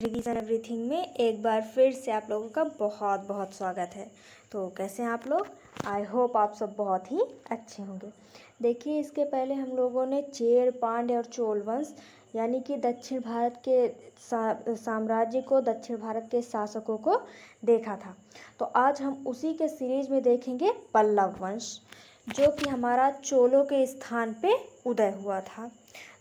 Revision everything में एक बार फिर से आप लोगों का बहुत बहुत स्वागत है। तो कैसे हैं आप लोग? आई होप आप सब बहुत ही अच्छे होंगे। देखिए, इसके पहले हम लोगों ने चेर, पांड्य और चोल वंश यानी कि दक्षिण भारत के साम्राज्य को, दक्षिण भारत के शासकों को देखा था। तो आज हम उसी के सीरीज में देखेंगे पल्लव वंश, जो कि हमारा चोलों के स्थान पे उदय हुआ था।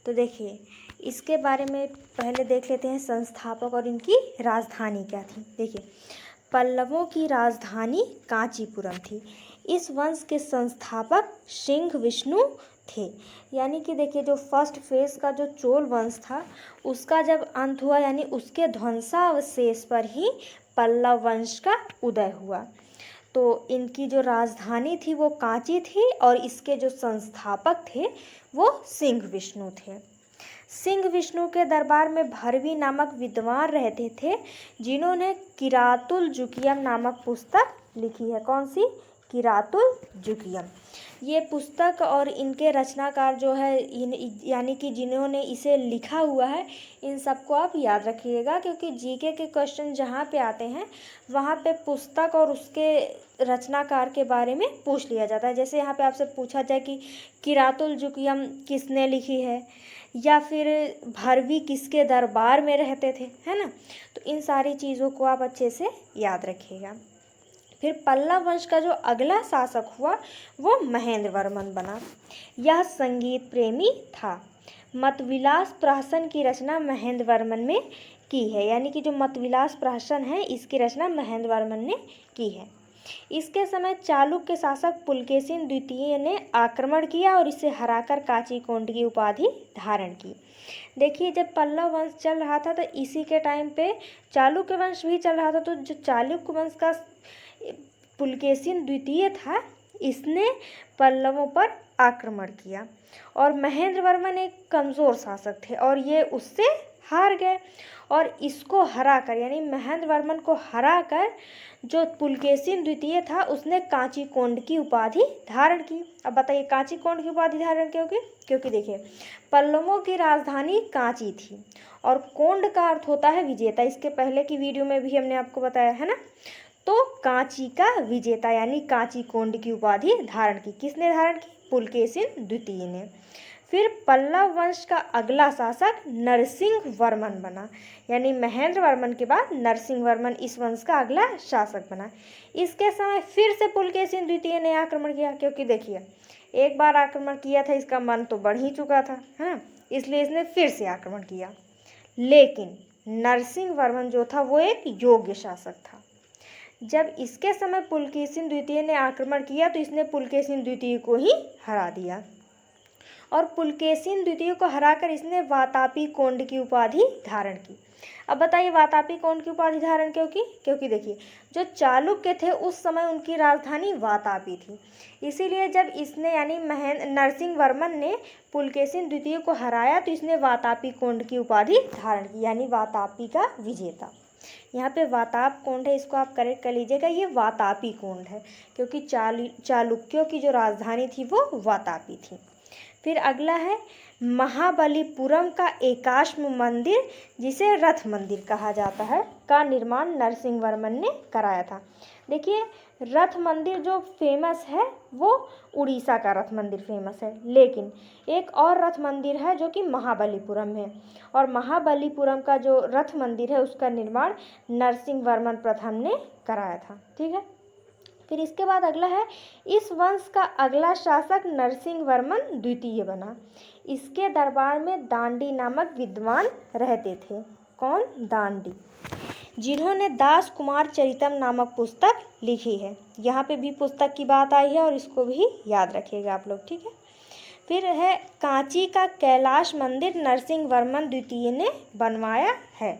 तो देखिए, इसके बारे में पहले देख लेते हैं संस्थापक और इनकी राजधानी क्या थी। देखिए, पल्लवों की राजधानी कांचीपुरम थी। इस वंश के संस्थापक सिंह विष्णु थे। यानी कि देखिए, जो फर्स्ट फेज का जो चोल वंश था उसका जब अंत हुआ, यानी उसके ध्वंसावशेष पर ही पल्लव वंश का उदय हुआ। तो इनकी जो राजधानी थी वो कांची थी और इसके जो संस्थापक थे वो सिंह विष्णु थे। सिंह विष्णु के दरबार में भरवी नामक विद्वान रहते थे, जिन्होंने किरातुल जुकियम नामक पुस्तक लिखी है। कौन सी? किरातुल जुकियम। ये पुस्तक और इनके रचनाकार जो है यानी कि जिन्होंने इसे लिखा हुआ है, इन सबको आप याद रखिएगा, क्योंकि जीके के क्वेश्चन जहाँ पे आते हैं वहाँ पे पुस्तक और उसके रचनाकार के बारे में पूछ लिया जाता है। जैसे यहाँ पे आपसे पूछा जाए कि किरातुल जुकियम किसने लिखी है, या फिर भरवी किसके दरबार में रहते थे, है ना। तो इन सारी चीज़ों को आप अच्छे से याद रखिएगा। फिर पल्लव वंश का जो अगला शासक हुआ वो महेंद्र वर्मन बना। यह संगीत प्रेमी था। मतविलास प्रहसन की रचना महेंद्र वर्मन ने की है। यानी कि जो मतविलास प्रहसन है इसकी रचना महेंद्र वर्मन ने की है। इसके समय चालुक्य शासक पुलकेशिन द्वितीय ने आक्रमण किया और इसे हराकर कांचीकोंड की उपाधि धारण की। देखिए, जब पल्लव वंश चल रहा था तो इसी के टाइम पे चालुक्य वंश भी चल रहा था। तो जो चालुक्य वंश का पुलकेशिन द्वितीय था, इसने पल्लवों पर आक्रमण किया और महेंद्र वर्मन एक कमज़ोर शासक थे और ये उससे हार गए। और इसको हराकर, यानी महेंद्र वर्मन को हराकर जो पुलकेशिन द्वितीय था उसने कांचीकोंड की उपाधि धारण की। अब बताइए, कांचीकोंड की उपाधि धारण क्यों की? क्योंकि देखिए, पल्लवों की राजधानी कांची थी और कोंड का अर्थ होता है विजेता। इसके पहले की वीडियो में भी हमने आपको बताया है ना। तो कांची का विजेता यानी कांचीकोंड की उपाधि धारण की। किसने धारण की? पुलकेशिन द्वितीय ने। फिर पल्लव वंश का अगला शासक नरसिंह वर्मन बना। यानी महेंद्र वर्मन के बाद नरसिंह वर्मन इस वंश का अगला शासक बना। इसके समय फिर से पुलकेशिन द्वितीय ने आक्रमण किया, क्योंकि देखिए, एक बार आक्रमण किया था, इसका मन तो बढ़ ही चुका था, है ना। इसलिए इसने फिर से आक्रमण किया। लेकिन नरसिंह वर्मन जो था वो एक योग्य शासक था। जब इसके समय पुलकेशिन द्वितीय ने आक्रमण किया तो इसने पुलकेशिन द्वितीय को ही हरा दिया और पुलकेशिन द्वितीय को हराकर इसने वातापी कोंड की उपाधि धारण की। अब बताइए, वातापी कोंड की उपाधि धारण क्यों की? क्योंकि देखिए, जो चालुक्य थे उस समय उनकी राजधानी वातापी थी। इसीलिए जब इसने यानी नरसिंह वर्मन ने पुलकेशिन द्वितीय को हराया तो इसने वातापी कोंड की उपाधि धारण की, यानी वातापी का विजेता। यहाँ पे वाताप कोंड है, इसको आप करेक्ट कर लीजिएगा, ये वातापी कोंड है, क्योंकि चालुक्यों की जो राजधानी थी वो वातापी थी। फिर अगला है महाबलीपुरम का एकाश्म मंदिर, जिसे रथ मंदिर कहा जाता है, का निर्माण नरसिंह वर्मन ने कराया था। देखिए, रथ मंदिर जो फेमस है वो उड़ीसा का रथ मंदिर फेमस है, लेकिन एक और रथ मंदिर है जो कि महाबलीपुरम में, और महाबलीपुरम का जो रथ मंदिर है उसका निर्माण नरसिंह वर्मन प्रथम ने कराया था। ठीक है। फिर इसके बाद अगला है, इस वंश का अगला शासक नरसिंह वर्मन द्वितीय बना। इसके दरबार में दांडी नामक विद्वान रहते थे। कौन? दांडी, जिन्होंने दास कुमार चरितम नामक पुस्तक लिखी है। यहाँ पे भी पुस्तक की बात आई है और इसको भी याद रखिएगा आप लोग। ठीक है। फिर है कांची का कैलाश मंदिर नरसिंह वर्मन द्वितीय ने बनवाया है।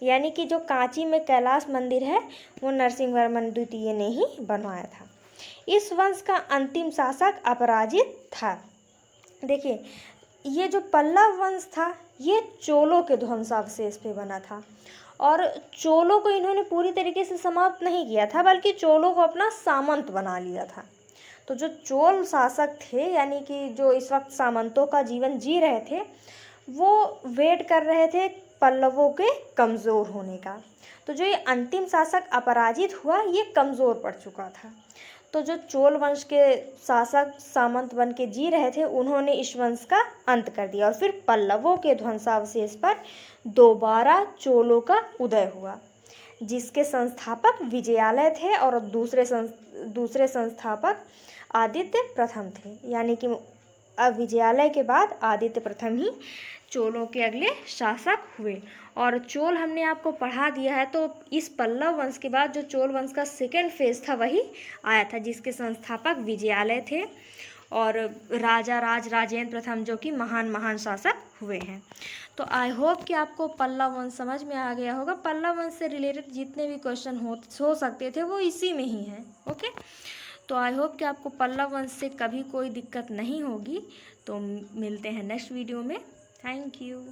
यानी कि जो कांची में कैलाश मंदिर है वो नरसिंह वर्मन द्वितीय ने ही बनवाया था। इस वंश का अंतिम शासक अपराजित था। देखिए, ये जो पल्लव वंश था ये चोलों के ध्वंसावशेष पे बना था और चोलों को इन्होंने पूरी तरीके से समाप्त नहीं किया था, बल्कि चोलों को अपना सामंत बना लिया था। तो जो चोल शासक थे, यानी कि जो इस वक्त सामंतों का जीवन जी रहे थे, वो वेट कर रहे थे पल्लवों के कमज़ोर होने का। तो जो ये अंतिम शासक अपराजित हुआ, ये कमज़ोर पड़ चुका था। तो जो चोल वंश के शासक सामंत बन के जी रहे थे, उन्होंने इस वंश का अंत कर दिया और फिर पल्लवों के ध्वंसावशेष पर दोबारा चोलों का उदय हुआ, जिसके संस्थापक विजयालय थे और दूसरे संस्थापक आदित्य प्रथम थे। यानी कि अब विजयालय के बाद आदित्य प्रथम ही चोलों के अगले शासक हुए। और चोल हमने आपको पढ़ा दिया है, तो इस पल्लव वंश के बाद जो चोल वंश का सेकेंड फेज था वही आया था, जिसके संस्थापक विजयालय थे और राजा राजेंद्र प्रथम जो कि महान शासक हुए हैं। तो आई होप कि आपको पल्लव वंश समझ में आ गया होगा। पल्लव वंश से रिलेटेड जितने भी क्वेश्चन हो सकते थे वो इसी में ही हैं। ओके, तो आई होप कि आपको पल्लव वंश से कभी कोई दिक्कत नहीं होगी। तो मिलते हैं नेक्स्ट वीडियो में। Thank you.